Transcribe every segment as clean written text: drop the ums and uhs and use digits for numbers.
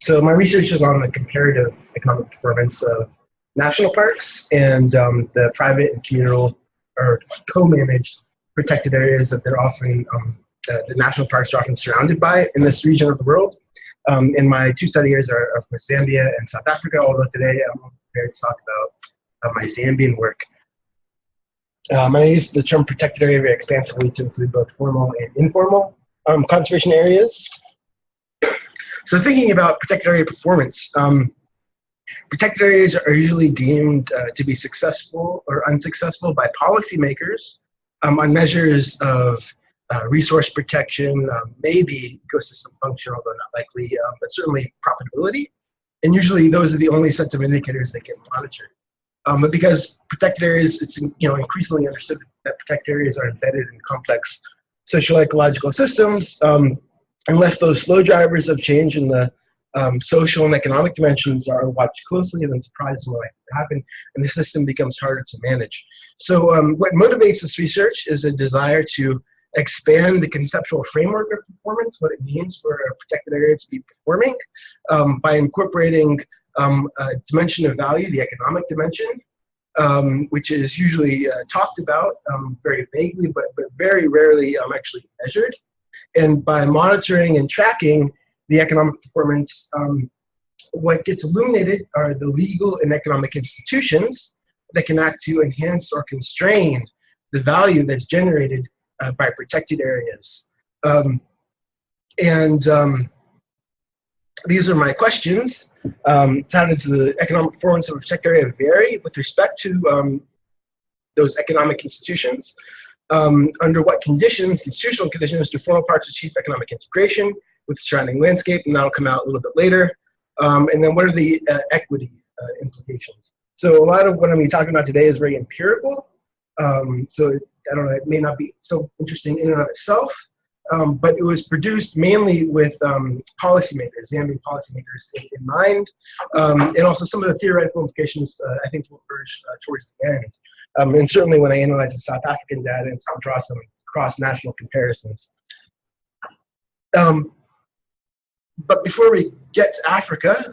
So my research is on the comparative economic performance of national parks and the private and communal or co-managed protected areas that they're often, the national parks are often surrounded by in this region of the world. And my two study areas are, of course, Zambia and South Africa, although today I'm prepared to talk about my Zambian work. I use the term protected area very expansively to include both formal and informal conservation areas. So thinking about protected area performance, protected areas are usually deemed to be successful or unsuccessful by policymakers on measures of resource protection, maybe ecosystem function, although not likely, but certainly profitability. And usually those are the only sets of indicators that get monitored. But because protected areas, it's increasingly understood that protected areas are embedded in complex socio-ecological systems, unless those slow drivers of change in the social and economic dimensions are watched closely and then surprises are likely to happen, and the system becomes harder to manage. So what motivates this research is a desire to expand the conceptual framework of performance, what it means for a protected area to be performing, by incorporating a dimension of value, the economic dimension, which is usually talked about very vaguely, but very rarely actually measured. And by monitoring and tracking the economic performance, what gets illuminated are the legal and economic institutions that can act to enhance or constrain the value that's generated by protected areas. These are my questions. How does the economic performance of a protected area vary with respect to those economic institutions? Under what conditions, institutional conditions, do formal parks achieve economic integration with the surrounding landscape? And that'll come out a little bit later. And then what are the equity implications? So a lot of what I'm going to be talking about today is very empirical. So I don't know, it may not be so interesting in and of itself, but it was produced mainly with policymakers, Zambian policymakers in mind, and also some of the theoretical implications I think will emerge towards the end. And certainly when I analyze the South African data and draw some cross-national comparisons. But before we get to Africa,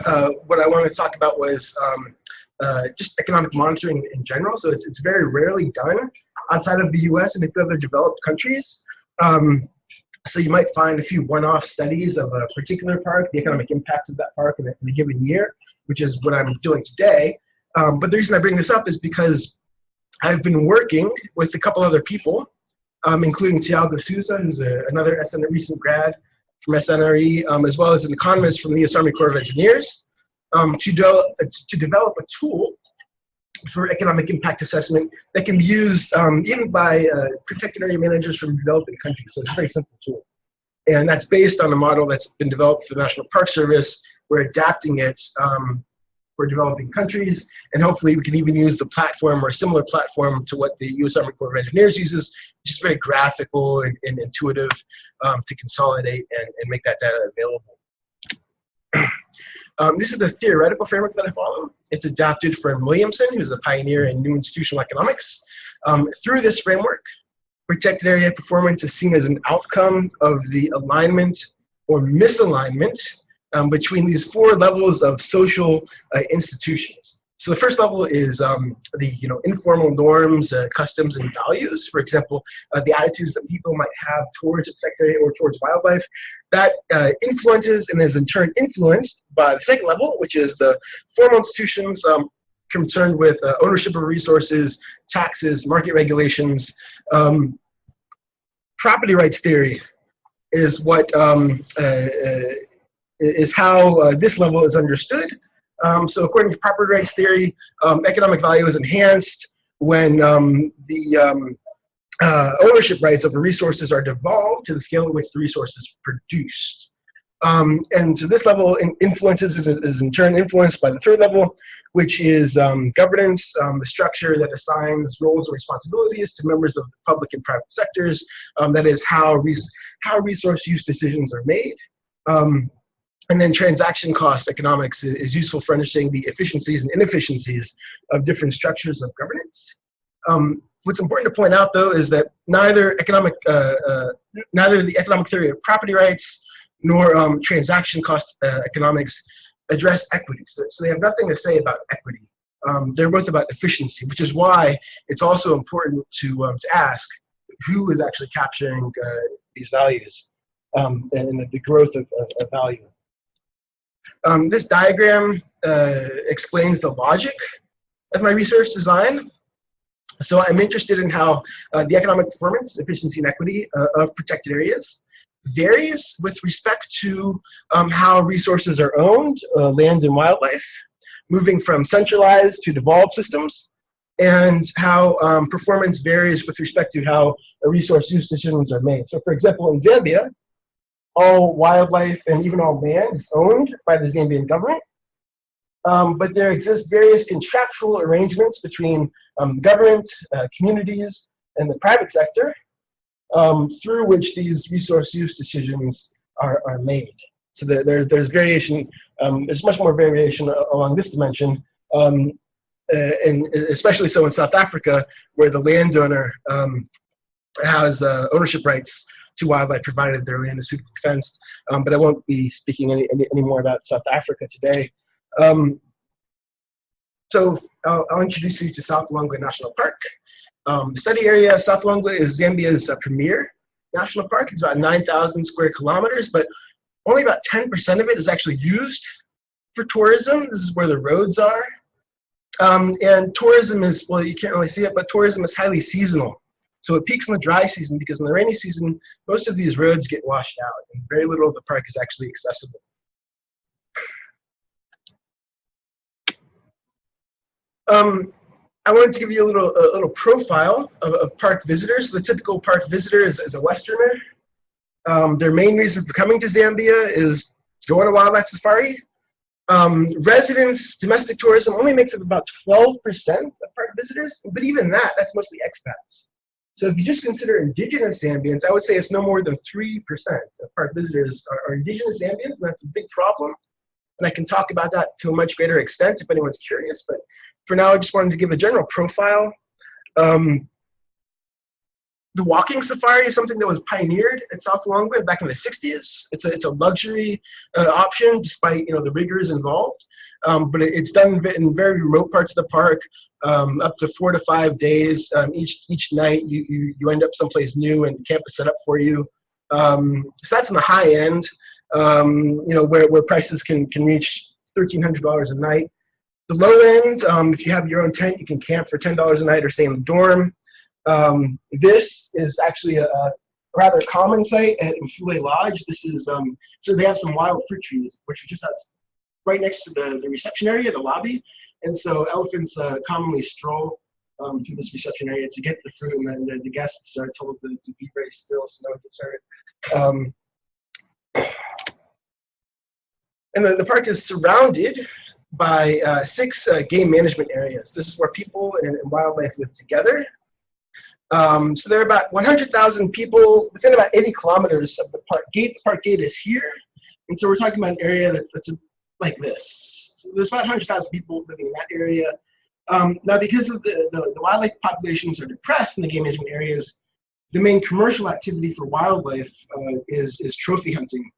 what I wanted to talk about was just economic monitoring in general. So it's very rarely done outside of the US and a few other developed countries. So you might find a few one-off studies of a particular park, the economic impacts of that park in a given year, which is what I'm doing today. But the reason I bring this up is because I've been working with a couple other people, including Tiago Souza, who's another recent grad from SNRE, as well as an economist from the US Army Corps of Engineers, to develop a tool for economic impact assessment that can be used even by protected area managers from developing countries. So it's a very simple tool. And that's based on a model that's been developed for the National Park Service. We're adapting it for developing countries, and hopefully we can even use the platform or a similar platform to what the US Army Corps of Engineers uses, which is very graphical and intuitive to consolidate and make that data available. This is the theoretical framework that I follow. It's adapted from Williamson, who's a pioneer in new institutional economics. Through this framework, protected area performance is seen as an outcome of the alignment or misalignment between these four levels of social institutions. So the first level is the informal norms, customs, and values. For example, the attitudes that people might have towards a protected area or towards wildlife. That influences and is in turn influenced by the second level, which is the formal institutions concerned with ownership of resources, taxes, market regulations. Property rights theory is what is how this level is understood. So according to property rights theory, economic value is enhanced when the ownership rights of the resources are devolved to the scale at which the resource is produced. And so this level influences is in turn influenced by the third level, which is governance, the structure that assigns roles and responsibilities to members of the public and private sectors. That is how resource use decisions are made. And then transaction cost economics is useful for understanding the efficiencies and inefficiencies of different structures of governance. What's important to point out, though, is that neither the economic theory of property rights nor transaction cost economics address equity. So they have nothing to say about equity. They're both about efficiency, which is why it's also important to ask who is actually capturing these values and the growth of value. This diagram explains the logic of my research design. So I'm interested in how the economic performance, efficiency, and equity of protected areas varies with respect to how resources are owned, land and wildlife, moving from centralized to devolved systems, and how performance varies with respect to how resource use decisions are made. So for example, in Zambia, all wildlife and even all land is owned by the Zambian government. But there exist various contractual arrangements between government, communities, and the private sector through which these resource use decisions are made. So there's variation, there's much more variation along this dimension, and especially so in South Africa, where the landowner has ownership rights to wildlife provided their land is suitably fenced. But I won't be speaking any more about South Africa today. So I'll introduce you to South Luangwa National Park. The study area, South Luangwa, is Zambia's premier national park. It's about 9,000 square kilometers, but only about 10% of it is actually used for tourism. This is where the roads are. And tourism is, well, you can't really see it, but tourism is highly seasonal. So it peaks in the dry season because in the rainy season, most of these roads get washed out and very little of the park is actually accessible. I wanted to give you a little profile of park visitors. The typical park visitor is a Westerner. Their main reason for coming to Zambia is to go on a wildlife safari. Residents, domestic tourism only makes up about 12% of park visitors, but even that's mostly expats. So if you just consider indigenous Zambians, I would say it's no more than 3% of park visitors are indigenous Zambians, and that's a big problem. And I can talk about that to a much greater extent if anyone's curious, but for now I just wanted to give a general profile. The walking safari is something that was pioneered at South Luangwa back in the 60s. It's a luxury option despite the rigors involved, but it's done in very remote parts of the park, up to 4 to 5 days. Each night you end up someplace new and the camp is set up for you. So that's in the high end, where prices can reach $1,300 a night. The low end, if you have your own tent, you can camp for $10 a night or stay in the dorm. This is actually a rather common site at Mfule Lodge. This is, so they have some wild fruit trees, which are just right next to the reception area, the lobby. And so elephants commonly stroll through this reception area to get the fruit, and then the guests are told to be very still so no one gets hurt. And the park is surrounded by 6 game management areas. This is where people and wildlife live together. So there are about 100,000 people within about 80 kilometers of the park gate. The park gate is here. And so we're talking about an area that's like this. So there's about 100,000 people living in that area. Now, because of the wildlife populations are depressed in the game management areas, the main commercial activity for wildlife is trophy hunting.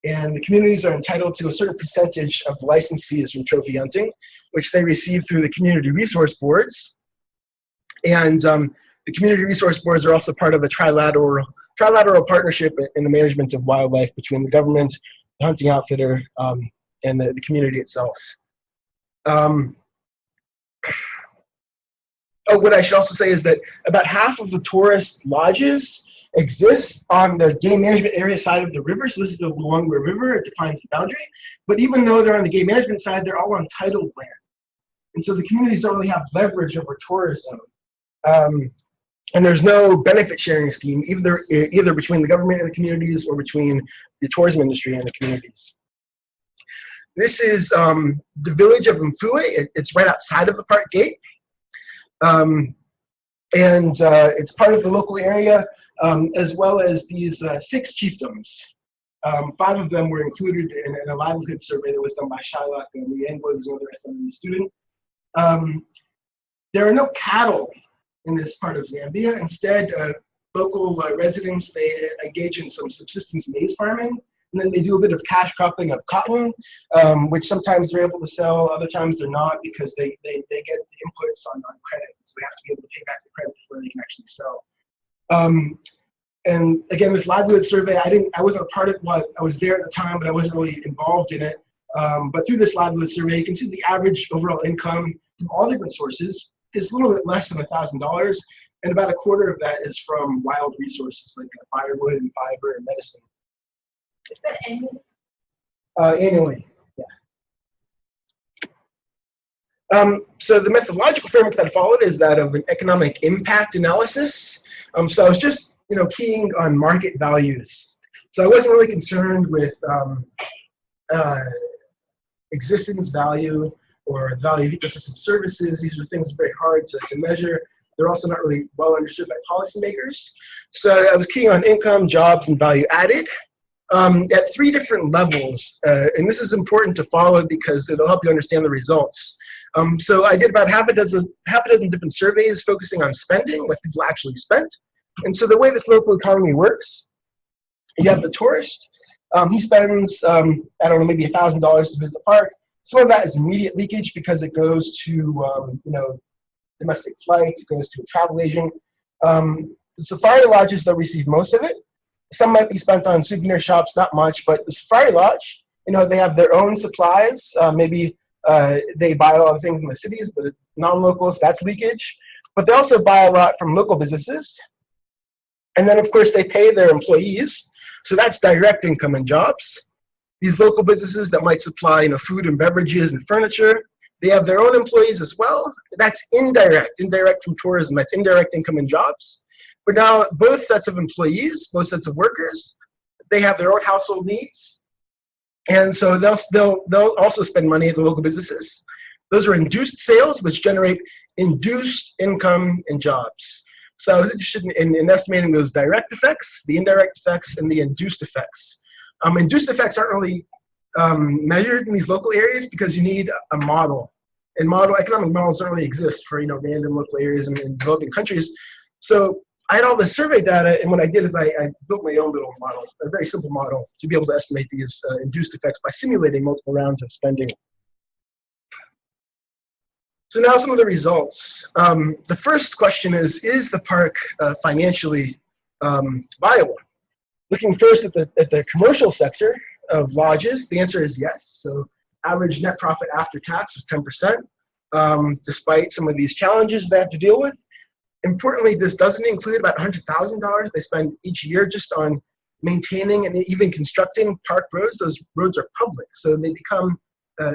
And the communities are entitled to a certain percentage of the license fees from trophy hunting, which they receive through the community resource boards. And the community resource boards are also part of a trilateral partnership in the management of wildlife between the government, the hunting outfitter, and the community itself. What I should also say is that about half of the tourist lodges exist on the game management area side of the river. So this is the Luangwa River, it defines the boundary. But even though they're on the game management side, they're all on titled land. And so the communities don't really have leverage over tourism. And there's no benefit sharing scheme, either between the government and the communities or between the tourism industry and the communities. This is the village of Mfue. It's right outside of the park gate. And it's part of the local area, as well as these 6 chiefdoms. 5 of them were included in a livelihood survey that was done by Shylock and Luangwa, who's another SMU student. There are no cattle in this part of Zambia. Instead, local residents, they engage in some subsistence maize farming. And then they do a bit of cash cropping of cotton, which sometimes they're able to sell, other times they're not because they get the inputs on credit. So they have to be able to pay back the credit before they can actually sell. And again, this livelihood survey, I wasn't a part of what, I was there at the time, but I wasn't really involved in it. But through this livelihood survey, you can see the average overall income from all different sources is a little bit less than $1,000. And about a quarter of that is from wild resources like firewood and fiber and medicine. Is that annually? Annually, yeah. So the methodological framework that I followed is that of an economic impact analysis. So I was just, keying on market values. So I wasn't really concerned with existence value or value of ecosystem services. These are things very hard to measure. They're also not really well understood by policymakers. So I was keying on income, jobs, and value added at 3 different levels. And this is important to follow because it'll help you understand the results. So I did about half a dozen different surveys focusing on spending, what people actually spent. And so the way this local economy works, you have the tourist. He spends, I don't know, maybe $1,000 to visit the park. Some of that is immediate leakage because it goes to, domestic flights, it goes to a travel agent. The safari lodges that receive most of it. Some might be spent on souvenir shops, not much, but the safari lodge, they have their own supplies. Maybe they buy a lot of things in the cities, but non-locals, that's leakage. But they also buy a lot from local businesses. And then, of course, they pay their employees. So that's direct income and jobs. These local businesses that might supply food and beverages and furniture, they have their own employees as well. That's indirect from tourism. That's indirect income and jobs. But now both sets of employees, both sets of workers, they have their own household needs. And so they'll also spend money at the local businesses. Those are induced sales, which generate induced income and jobs. So I was interested in estimating those direct effects, the indirect effects, and the induced effects. Induced effects aren't really measured in these local areas because you need a model. And economic models don't really exist for random local areas in developing countries. So I had all the survey data, and what I did is I built my own little model, a very simple model, to be able to estimate these induced effects by simulating multiple rounds of spending. So now some of the results. The first question is the park financially viable? Looking first at the commercial sector of lodges, the answer is yes. So average net profit after tax was 10%, despite some of these challenges they have to deal with. Importantly, this doesn't include about $100,000 they spend each year just on maintaining and even constructing park roads. Those roads are public, so they become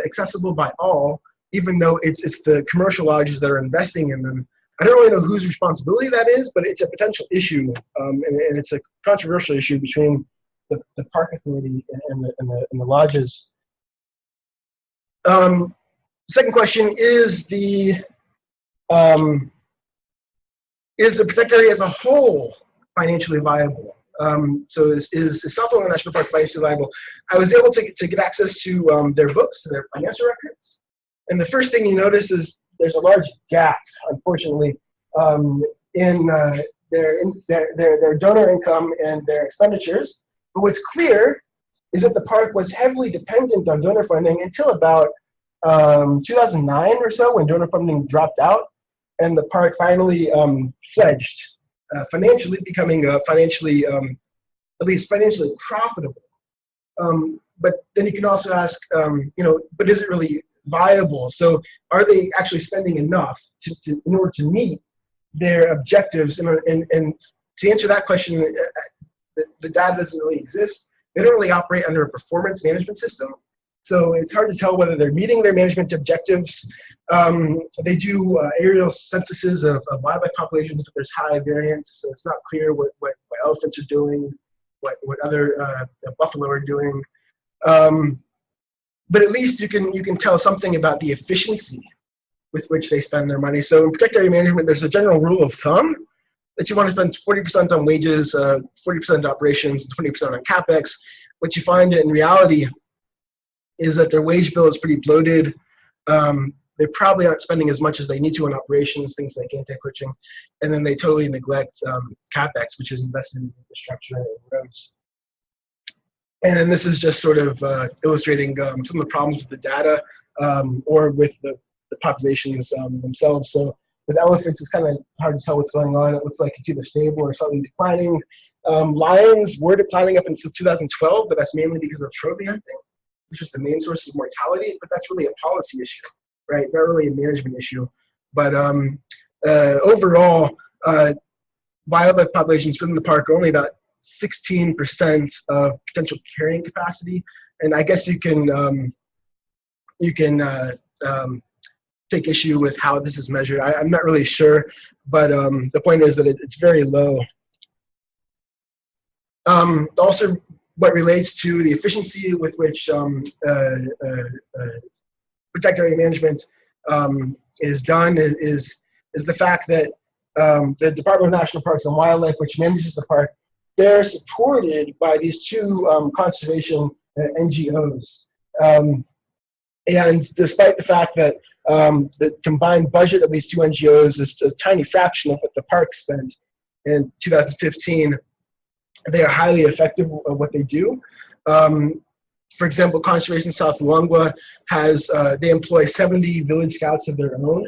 accessible by all, even though it's the commercial lodges that are investing in them. I don't really know whose responsibility that is, but it's a potential issue, and it's a controversial issue between the park authority and the lodges. Second question is the protected area as a whole financially viable? So is South Oil National Park financially viable? I was able to get access to their books, to their financial records. And the first thing you notice is there's a large gap, unfortunately, in their donor income and their expenditures. But what's clear is that the park was heavily dependent on donor funding until about 2009 or so, when donor funding dropped out, and the park finally fledged, financially becoming at least financially profitable. But then you can also ask, but is it really viable? So are they actually spending enough in order to meet their objectives? And to answer that question, the data doesn't really exist. They don't really operate under a performance management system. So it's hard to tell whether they're meeting their management objectives. They do aerial censuses of wildlife populations, but there's high variance, so it's not clear what elephants are doing, what other buffalo are doing. But at least you can tell something about the efficiency with which they spend their money. So in protected area management, there's a general rule of thumb that you want to spend 40% on wages, 40% on operations, 20% on capex. What you find in reality is that their wage bill is pretty bloated. They probably aren't spending as much as they need to on operations, things like anti-poaching, and then they totally neglect capex, which is invested in infrastructure and roads. And then this is just sort of illustrating some of the problems with the data or with the populations themselves. So with elephants, it's kind of hard to tell what's going on. It looks like it's either stable or slightly declining. Lions were declining up until 2012, but that's mainly because of trophy hunting, which is the main source of mortality. But that's really a policy issue, right? Not really a management issue. But overall, wildlife populations within the park are only about 16% of potential carrying capacity, and I guess you can take issue with how this is measured. I'm not really sure, but the point is that it's very low. Also, what relates to the efficiency with which protected area management is done is the fact that the Department of National Parks and Wildlife, which manages the park, they're supported by these two conservation NGOs. And despite the fact that the combined budget of these two NGOs is a tiny fraction of what the park spent in 2015, they are highly effective at what they do. For example, Conservation South Luangwa has, they employ 70 village scouts of their own.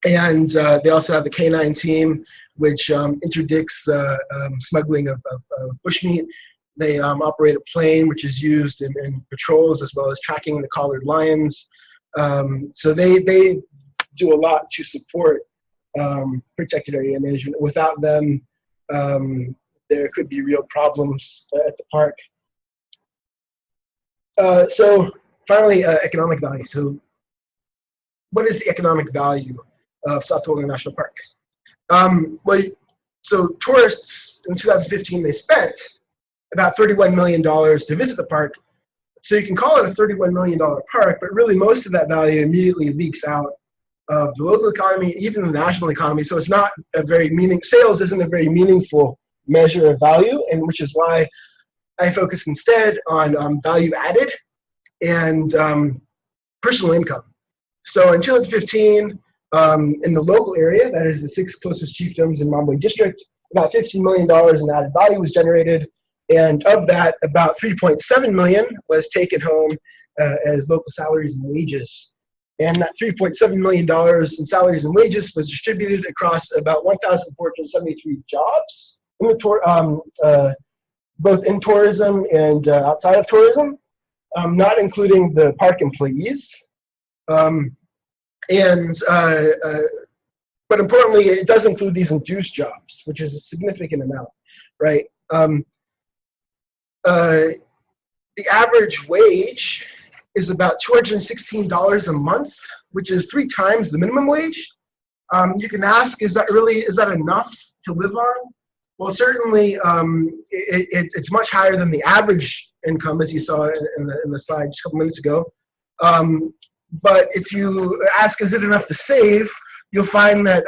And they also have the K9 team, which interdicts smuggling of bushmeat. They operate a plane, which is used in patrols, as well as tracking the collared lions. So they do a lot to support protected area management. Without them, there could be real problems at the park. So finally, economic value. So what is the economic value of South Luangwa National Park? So tourists in 2015, they spent about $31 million to visit the park. So you can call it a $31 million park, but really most of that value immediately leaks out of the local economy, even the national economy. So it's not a very sales isn't a very meaningful measure of value, and which is why I focus instead on value added and personal income. So in 2015, in the local area, that is the 6 closest chiefdoms in Mambwe district, about $15 million in added value was generated. And of that, about $3.7 million was taken home as local salaries and wages. And that $3.7 million in salaries and wages was distributed across about 1,473 jobs, in the both in tourism and outside of tourism, not including the park employees. But importantly, it does include these induced jobs, which is a significant amount, right? The average wage is about $216 a month, which is 3 times the minimum wage. You can ask, is that enough to live on? Well, certainly it's much higher than the average income, as you saw in the slide just a couple minutes ago. But if you ask, is it enough to save, you'll find that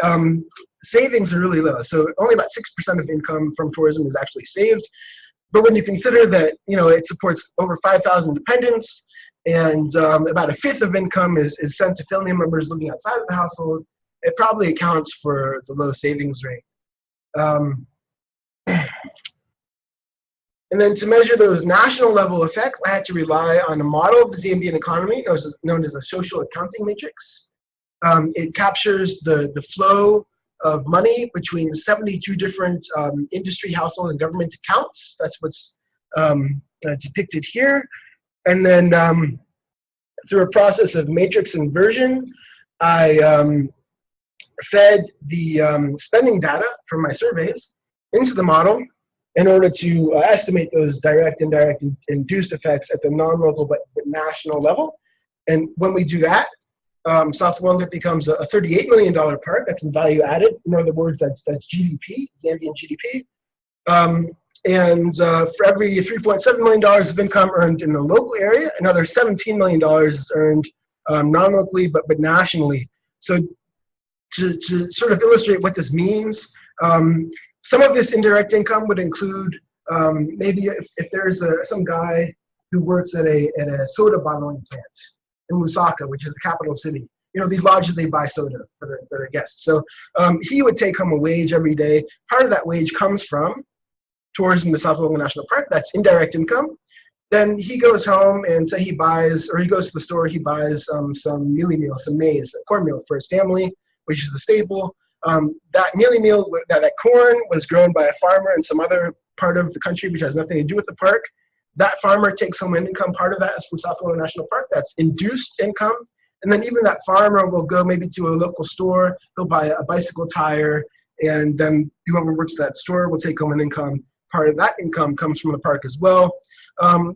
savings are really low. So only about 6% of income from tourism is actually saved. But when you consider that, it supports over 5,000 dependents, and about 1/5 of income is sent to family members living outside of the household, it probably accounts for the low savings rate. And then to measure those national level effects, I had to rely on a model of the Zambian economy known as a social accounting matrix. It captures the flow of money between 72 different industry, household, and government accounts. That's what's depicted here. And then through a process of matrix inversion, I fed the spending data from my surveys into the model in order to estimate those direct, indirect, and induced effects at the non-local but national level. And when we do that, South Luangwa becomes a $38 million park. That's in value added. In other words, that's GDP, Zambian GDP. And for every $3.7 million of income earned in the local area, another $17 million is earned non-locally but nationally. So to sort of illustrate what this means, some of this indirect income would include maybe if there's some guy who works at a soda bottling plant in Lusaka, which is the capital city. These lodges, they buy soda for their guests. So he would take home a wage every day. Part of that wage comes from tourism to South Luangwa National Park, that's indirect income. Then he goes home and say he buys, or he goes to the store, he buys some mealie meal, some maize, cornmeal for his family, which is the staple. That mealie meal, that corn was grown by a farmer in some other part of the country which has nothing to do with the park. That farmer takes home an income. Part of that is from South Luangwa National Park. That's induced income. And then even that farmer will go maybe to a local store, he'll buy a bicycle tire, and then whoever works at that store will take home an income. Part of that income comes from the park as well.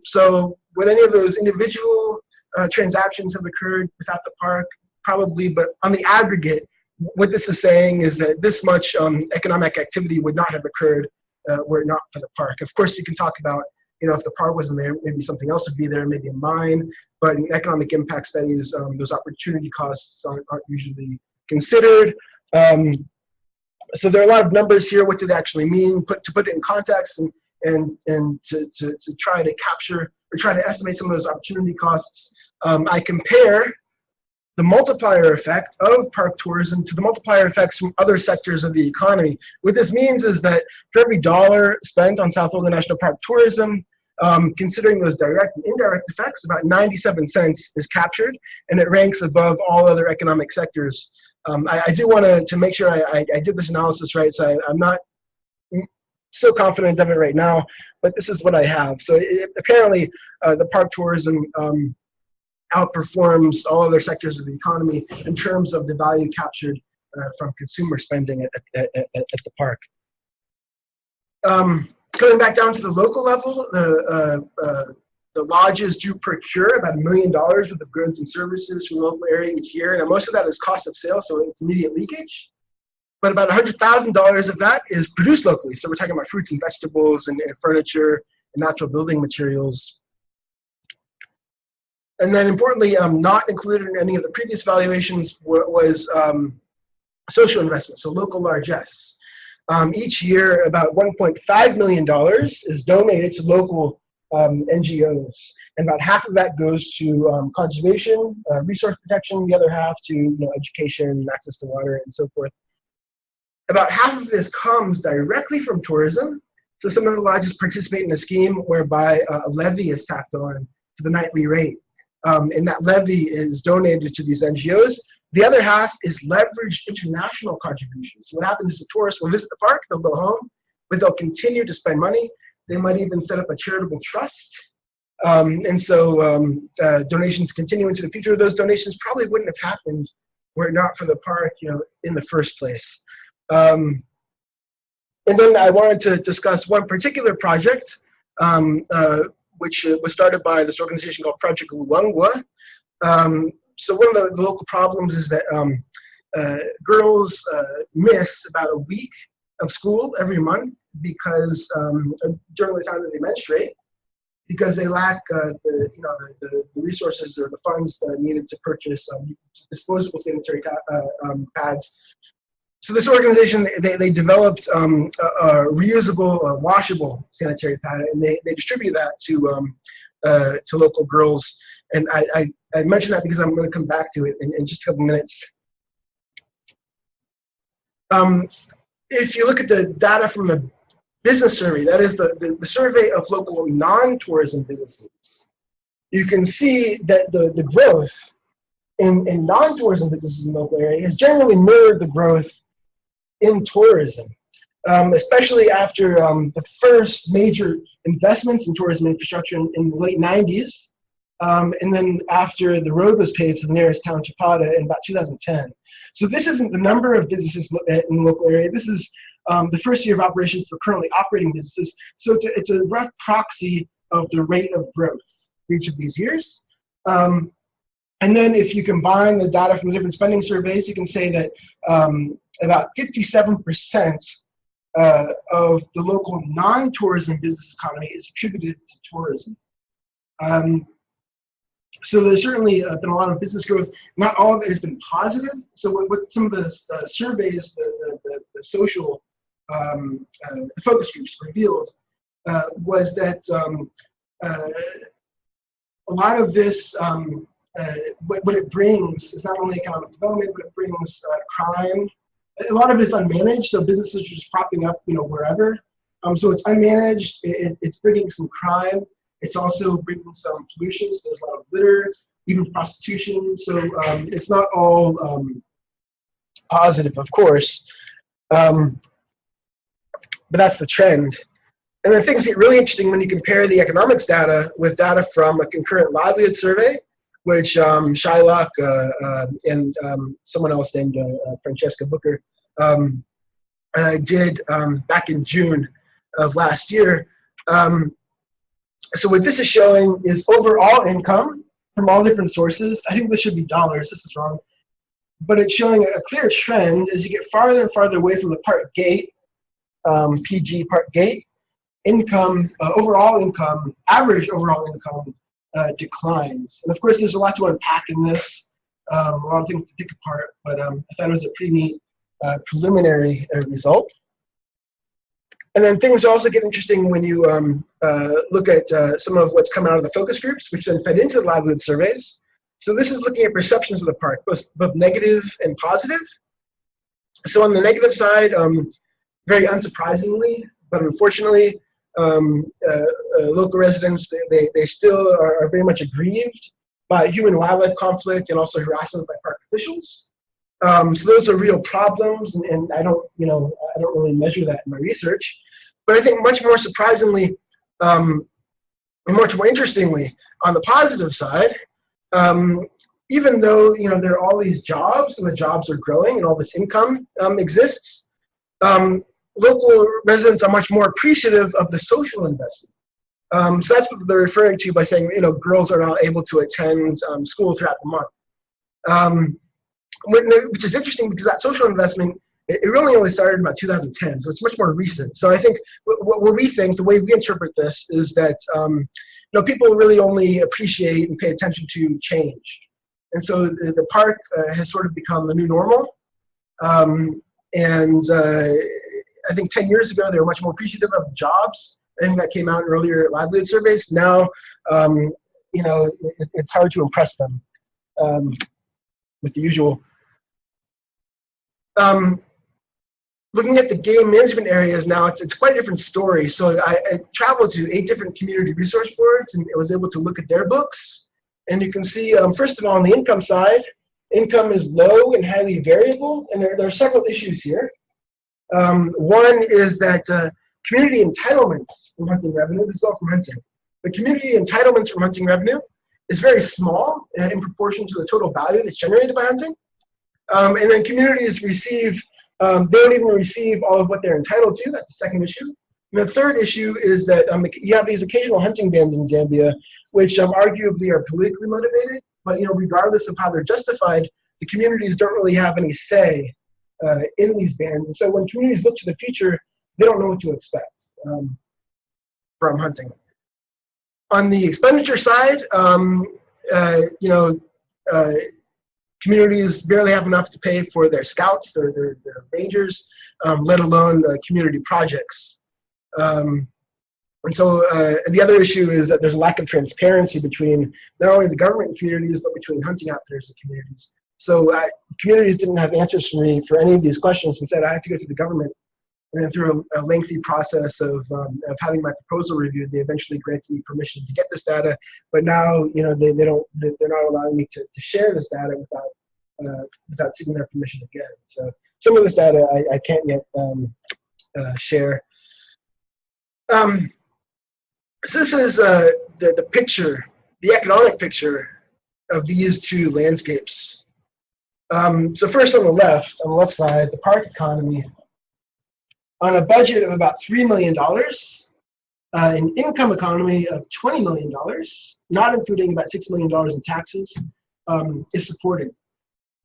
So would any of those individual transactions have occurred without the park? Probably, but on the aggregate, what this is saying is that this much economic activity would not have occurred were it not for the park. Of course, you can talk about, if the park wasn't there, maybe something else would be there, maybe a mine, but in economic impact studies, those opportunity costs aren't usually considered. So there are a lot of numbers here. What do they actually mean? To put it in context and to try to capture or try to estimate some of those opportunity costs, I compare the multiplier effect of park tourism to the multiplier effects from other sectors of the economy. What this means is that for every dollar spent on South Luangwa National Park tourism, considering those direct and indirect effects, about 97 cents is captured, and it ranks above all other economic sectors. I do want to make sure I did this analysis right, so I'm not so confident of it right now, but this is what I have. So apparently the park tourism outperforms all other sectors of the economy in terms of the value captured from consumer spending at the park. Coming back down to the local level, the lodges do procure about $1 million worth of goods and services from the local area each year. Now, most of that is cost of sale, so it's immediate leakage. But about $100,000 of that is produced locally. So we're talking about fruits and vegetables and furniture and natural building materials. And then importantly, not included in any of the previous valuations was social investment, so local largesse. Each year, about $1.5 million is donated to local NGOs, and about half of that goes to conservation, resource protection, the other half to education, access to water, and so forth. About half of this comes directly from tourism. So some of the lodges participate in a scheme whereby a levy is tacked on to the nightly rate. And that levy is donated to these NGOs. The other half is leveraged international contributions. So what happens is a tourist will visit the park, they'll go home, but they'll continue to spend money. They might even set up a charitable trust. And so donations continue into the future. Those donations probably wouldn't have happened were it not for the park, in the first place. And then I wanted to discuss one particular project, which was started by this organization called Project Luangwa. So one of the local problems is that girls miss about a week of school every month because during the time that they menstruate, because they lack the resources or the funds that are needed to purchase disposable sanitary pads. So this organization, they developed a reusable, washable sanitary pad, and they distribute that to local girls. And I mention that because I'm going to come back to it in just a couple minutes. If you look at the data from the business survey, that is the survey of local non-tourism businesses, you can see that the growth in non-tourism businesses in the local area has generally mirrored the growth in tourism, especially after the first major investments in tourism infrastructure in the late 90s, and then after the road was paved to the nearest town, Chapada, in about 2010. So this isn't the number of businesses in the local area. This is the first year of operation for currently operating businesses. So it's a rough proxy of the rate of growth for each of these years. And then if you combine the data from different spending surveys, you can say that about 57% of the local non-tourism business economy is attributed to tourism. So there's certainly been a lot of business growth. Not all of it has been positive. So what some of the surveys, the social focus groups revealed was that a lot of this, what it brings is not only economic development, but it brings crime. A lot of it is unmanaged, so businesses are just popping up, wherever. So it's unmanaged, it's bringing some crime, it's also bringing some pollution, so there's a lot of litter, even prostitution, so it's not all positive, of course, but that's the trend. And then things get really interesting when you compare the economics data with data from a concurrent livelihood survey, which Shylock and someone else named Francesca Booker did back in June of last year. So what this is showing is overall income from all different sources. I think this should be dollars, this is wrong. But it's showing a clear trend as you get farther and farther away from the part gate, PG part gate, income, overall income, average overall income declines. And of course, there's a lot to unpack in this, a lot of things to pick apart, but I thought it was a pretty neat preliminary result. And then things also get interesting when you look at some of what's come out of the focus groups, which then fed into the livelihood surveys. So this is looking at perceptions of the park, both negative and positive. So on the negative side, very unsurprisingly, but unfortunately, local residents, they still are very much aggrieved by human-wildlife conflict and also harassment by park officials. So those are real problems, and I don't really measure that in my research. But I think much more surprisingly, and much more interestingly, on the positive side, even though there are all these jobs and the jobs are growing and all this income exists, local residents are much more appreciative of the social investment. So that's what they're referring to by saying girls are not able to attend school throughout the month. Which is interesting because that social investment, it really only started in about 2010, so it's much more recent. So I think what we think, the way we interpret this, is that people really only appreciate and pay attention to change. And so the park has sort of become the new normal. And I think 10 years ago, they were much more appreciative of jobs. I think that came out in earlier livelihood surveys. Now, it's hard to impress them with the usual. Looking at the game management areas now, it's quite a different story. So I traveled to 8 different community resource boards and I was able to look at their books. And you can see, first of all, on the income side, income is low and highly variable. And there are several issues here. One is that community entitlements from hunting revenue, this is all from hunting. The community entitlements from hunting revenue is very small in proportion to the total value that's generated by hunting. And then communities receive, they don't even receive all of what they're entitled to. That's the second issue. And the third issue is that you have these occasional hunting bans in Zambia, which arguably are politically motivated. But regardless of how they're justified, the communities don't really have any say in these bans. And so when communities look to the future, they don't know what to expect from hunting. On the expenditure side, communities barely have enough to pay for their scouts, their rangers, let alone community projects. And so the other issue is that there's a lack of transparency between not only the government and communities, but between hunting outfitters and communities. So communities didn't have answers for me for any of these questions and said I have to go to the government. And then through a lengthy process of having my proposal reviewed, they eventually granted me permission to get this data. But now, they're not allowing me to share this data without seeking their permission again. So some of this data I can't yet share. So this is the picture, the economic picture of these two landscapes. So first on the left side, the park economy. On a budget of about $3 million, an income economy of $20 million, not including about $6 million in taxes, is supported.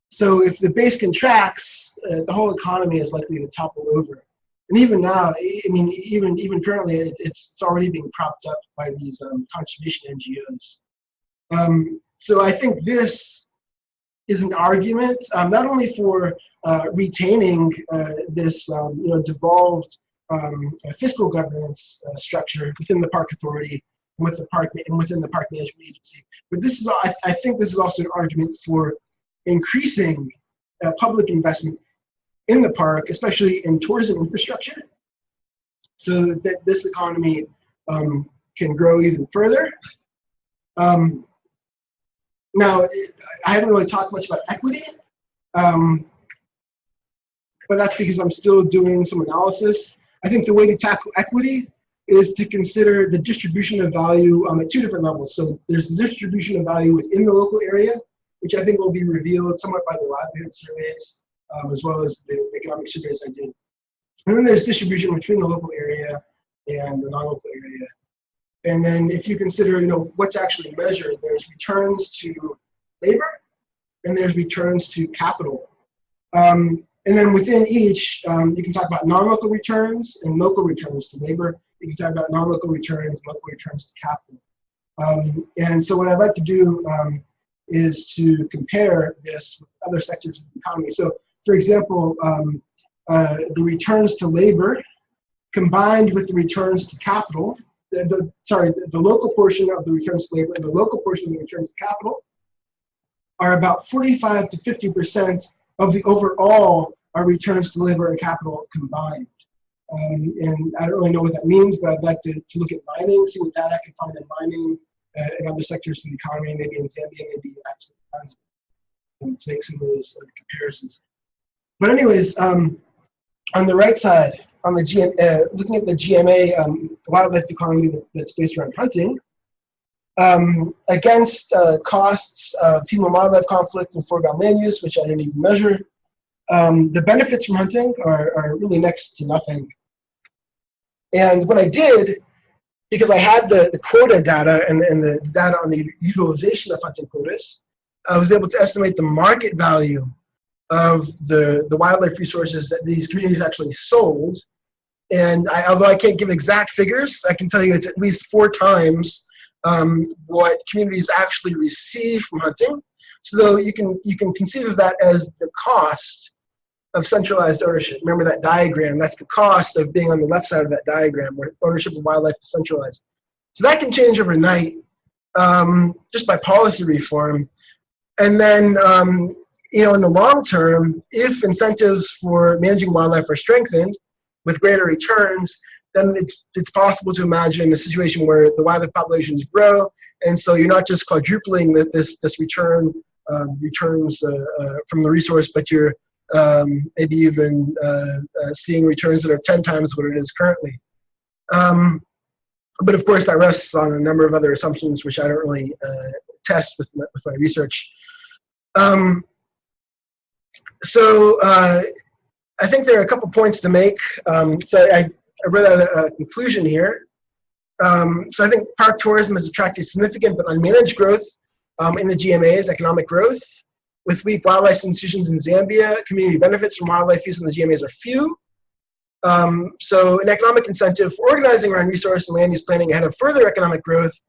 So if the base contracts, the whole economy is likely to topple over. And even now, I mean, even currently, it's already being propped up by these conservation NGOs. So I think this is an argument not only for retaining this devolved fiscal governance structure within the park authority with the park and within the park management agency, but this is I think this is also an argument for increasing public investment in the park, especially in tourism infrastructure. so that this economy can grow even further. Now, I haven't really talked much about equity, but that's because I'm still doing some analysis. I think the way to tackle equity is to consider the distribution of value at two different levels. So there's the distribution of value within the local area, which I think will be revealed somewhat by the livelihood surveys, as well as the economic surveys I did. And then there's distribution between the local area and the non-local area. And then if you consider, what's actually measured, there's returns to labor and there's returns to capital. And then within each, you can talk about non-local returns and local returns to labor. You can talk about non-local returns, local returns to capital. And so what I'd like to do is to compare this with other sectors of the economy. So, for example, the returns to labor combined with the returns to capital, the local portion of the returns to labor and the local portion of the returns to capital are about 45 to 50% of the overall returns to labor and capital combined. And I don't really know what that means, but I'd like to look at mining, see what data I can find in mining and other sectors of the economy, maybe in Zambia, maybe actually and to make some of those comparisons. But anyways, on the right side, on the looking at the GMA wildlife economy that's based around hunting, against costs of human wildlife conflict and foreground land use, which I didn't even measure, the benefits from hunting are really next to nothing. And what I did, because I had the quota data and the data on the utilization of hunting quotas, I was able to estimate the market value of the wildlife resources that these communities actually sold. And although I can't give exact figures, I can tell you it's at least 4 times what communities actually receive from hunting. So you can conceive of that as the cost of centralized ownership. Remember that diagram, that's the cost of being on the left side of that diagram where ownership of wildlife is centralized. So that can change overnight just by policy reform. And then in the long term, if incentives for managing wildlife are strengthened with greater returns, then it's possible to imagine a situation where the wildlife populations grow, and so you're not just quadrupling this returns from the resource, but you're maybe even seeing returns that are 10 times what it is currently. But of course, that rests on a number of other assumptions, which I don't really test with my research. So I think there are a couple points to make. So I read out a conclusion here. So I think park tourism has attracted significant but unmanaged growth in the GMAs, economic growth. With weak wildlife institutions in Zambia, community benefits from wildlife use in the GMAs are few. So an economic incentive for organizing around resource and land use planning ahead of further economic growth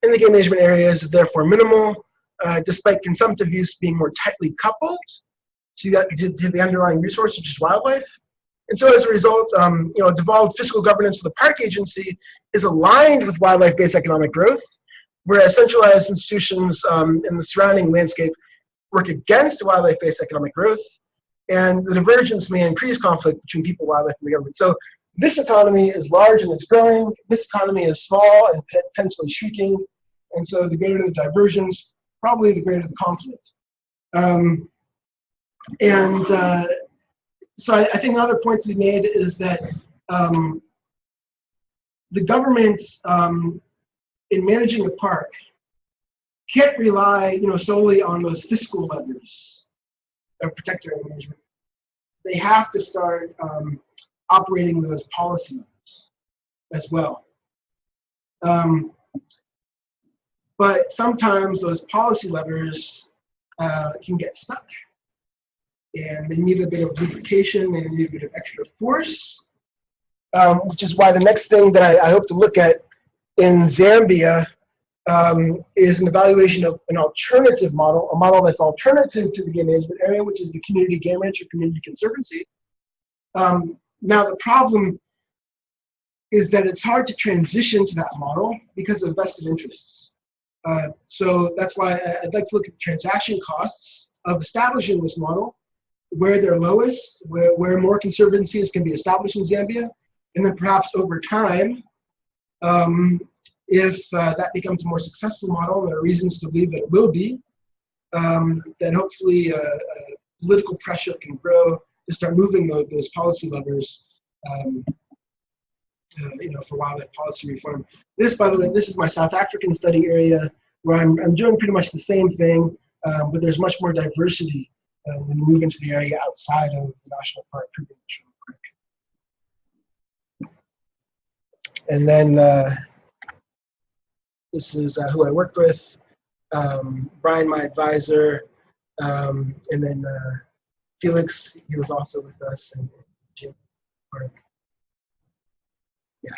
in the game management areas is therefore minimal, despite consumptive use being more tightly coupled to the underlying resource, which is wildlife. And so as a result, devolved fiscal governance for the park agency is aligned with wildlife-based economic growth, whereas centralized institutions in the surrounding landscape work against wildlife-based economic growth, and the divergence may increase conflict between people, wildlife, and the government. So this economy is large and it's growing. This economy is small and potentially shrinking. And so the greater the divergence, probably the greater the conflict. So I think another point to be made is that the government, in managing a park, can't rely solely on those fiscal levers of protector management. They have to start operating those policy levers as well. But sometimes those policy levers can get stuck, and they need a bit of lubrication, they need a bit of extra force, which is why the next thing that I hope to look at in Zambia is an evaluation of an alternative model, a model that's alternative to the game management area, which is the community game ranch or community conservancy. Now the problem is that it's hard to transition to that model because of vested interests. So that's why I'd like to look at the transaction costs of establishing this model, where they're lowest, where more conservancies can be established in Zambia, And then perhaps over time, if that becomes a more successful model, and there are reasons to believe that it will be, then hopefully political pressure can grow to start moving those policy levers, for wildlife policy reform. This, by the way, this is my South African study area where I'm doing pretty much the same thing, but there's much more diversity when you move into the area outside of the national park, Kruger National Park. And then this is who I work with, Brian, my advisor, and then Felix, he was also with us, and Jim Park. Yeah.